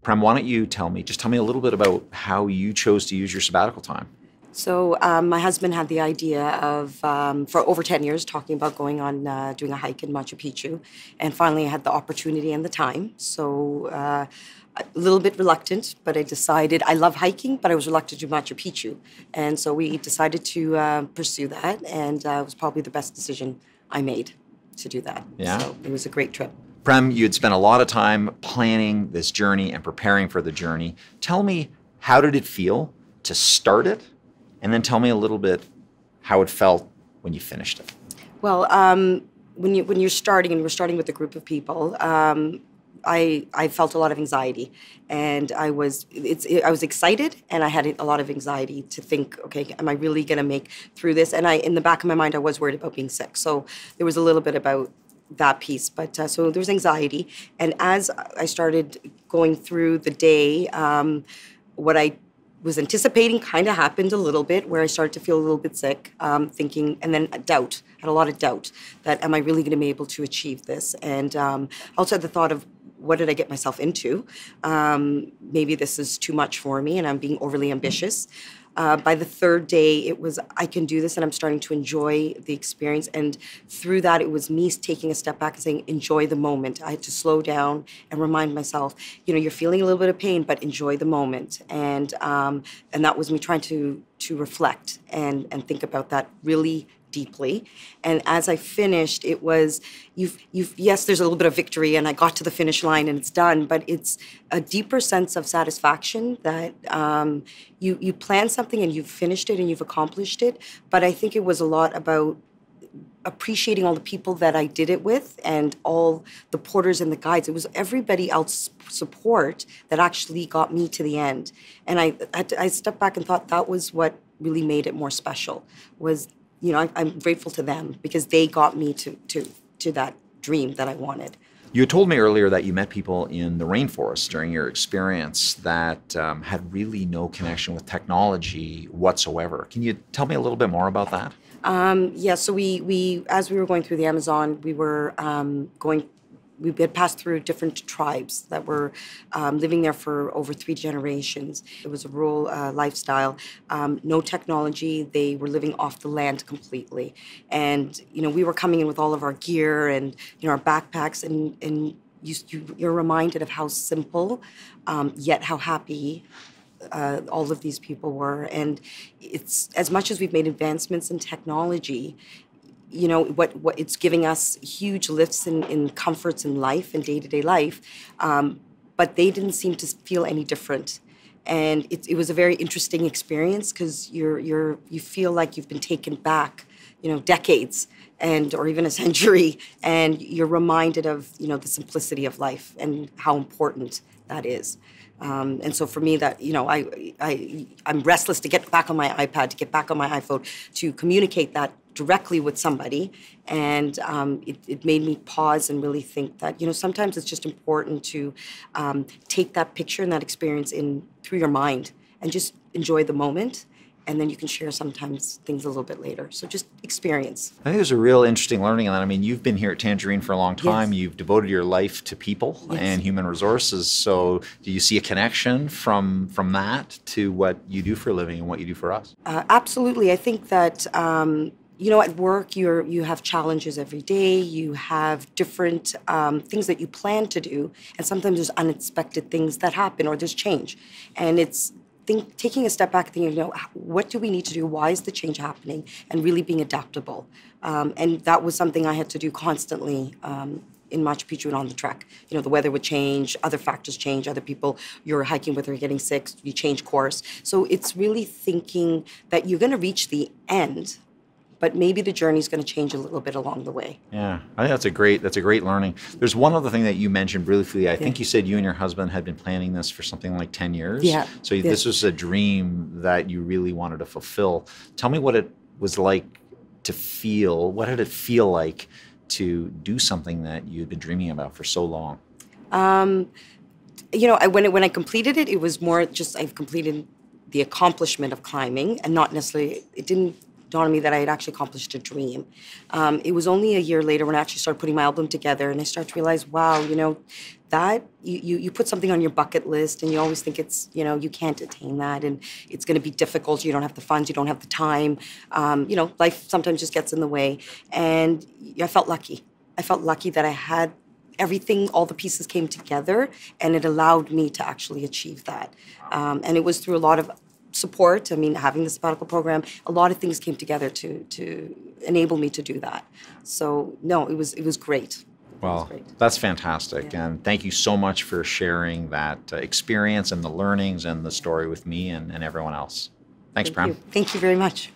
Prem, why don't you tell me a little bit about how you chose to use your sabbatical time? So my husband had the idea of, for over 10 years, talking about going on doing a hike in Machu Picchu. And finally I had the opportunity and the time. So a little bit reluctant, but I decided, I love hiking, but I was reluctant to do Machu Picchu. And so we decided to pursue that. And it was probably the best decision I made to do that. Yeah. So it was a great trip. Prem, you had spent a lot of time planning this journey and preparing for the journey. Tell me, how did it feel to start it? And then tell me a little bit how it felt when you finished it. Well, when you're starting, and we're starting with a group of people, I felt a lot of anxiety, and I was excited, and I had a lot of anxiety to think, okay, am I really going to make through this? And in the back of my mind, I was worried about being sick. So there was a little bit about that piece, but so there was anxiety. And as I started going through the day, what I was anticipating kind of happened a little bit, where I started to feel a little bit sick, thinking, and then doubt, had a lot of doubt that, am I really going to be able to achieve this? And also had the thought of, what did I get myself into? Maybe this is too much for me and I'm being overly ambitious. By the third day, it was, I can do this, and I'm starting to enjoy the experience. And through that, it was me taking a step back and saying, enjoy the moment. I had to slow down and remind myself, you're feeling a little bit of pain, but enjoy the moment. And that was me trying to reflect and think about that really deeply. And as I finished, it was, yes, there's a little bit of victory, and I got to the finish line and it's done, but it's a deeper sense of satisfaction that you plan something and you've finished it and you've accomplished it. But I think it was a lot about appreciating all the people that I did it with, and all the porters and the guides. It was everybody else's support that actually got me to the end. And I stepped back and thought that was what really made it more special, was, I'm grateful to them because they got me to that dream that I wanted. You had told me earlier that you met people in the rainforest during your experience that had really no connection with technology whatsoever. Can you tell me a little bit more about that? Yeah, so we as we were going through the Amazon, we had passed through different tribes that were living there for over 3 generations. It was a rural lifestyle, no technology. They were living off the land completely. And, we were coming in with all of our gear and, our backpacks, and you're reminded of how simple, yet how happy all of these people were. And it's, as much as we've made advancements in technology, what it's giving us huge lifts in comforts in life and day-to-day life, but they didn't seem to feel any different. And it was a very interesting experience, because you feel like you've been taken back, decades or even a century, and you're reminded of the simplicity of life and how important that is. And so for me, that I'm restless to get back on my iPad, to get back on my iPhone, to communicate that directly with somebody. And it made me pause and really think that, sometimes it's just important to take that picture and that experience in through your mind and just enjoy the moment. And then you can share sometimes things a little bit later. So just experience. I think there's a real interesting learning in that. I mean, you've been here at Tangerine for a long time. Yes. You've devoted your life to people and human resources. So do you see a connection from that to what you do for a living and what you do for us? Absolutely. I think that, at work, you have challenges every day. You have different things that you plan to do. And sometimes there's unexpected things that happen, or there's change. And it's taking a step back, thinking, what do we need to do? Why is the change happening? And really being adaptable. And that was something I had to do constantly in Machu Picchu and on the trek. The weather would change, other factors change, other people you're hiking with are getting sick, you change course. So it's really thinking that you're going to reach the end, but maybe the journey's going to change a little bit along the way. Yeah, I think that's a great learning. There's one other thing that you mentioned briefly. I think you said you and your husband had been planning this for something like 10 years. Yeah. So this was a dream that you really wanted to fulfill. Tell me what it was like to feel. What did it feel like to do something that you had been dreaming about for so long? When I completed it, it was more just I've completed the accomplishment of climbing, and not necessarily, it didn't dawned on me that I had actually accomplished a dream. It was only a year later when I actually started putting my album together, and I started to realize, wow, you know, that you put something on your bucket list, and you always think it's, you know, you can't attain that, and it's going to be difficult. You don't have the funds, you don't have the time. You know, life sometimes just gets in the way, and I felt lucky. I felt lucky that I had everything, all the pieces came together, and it allowed me to actually achieve that. And it was through a lot of support. I mean, having the sabbatical program, a lot of things came together to enable me to do that. So no, it was great. Well, that's fantastic. Yeah. And thank you so much for sharing that experience and the learnings and the story with me and everyone else. Thanks, Prem. Thank you very much.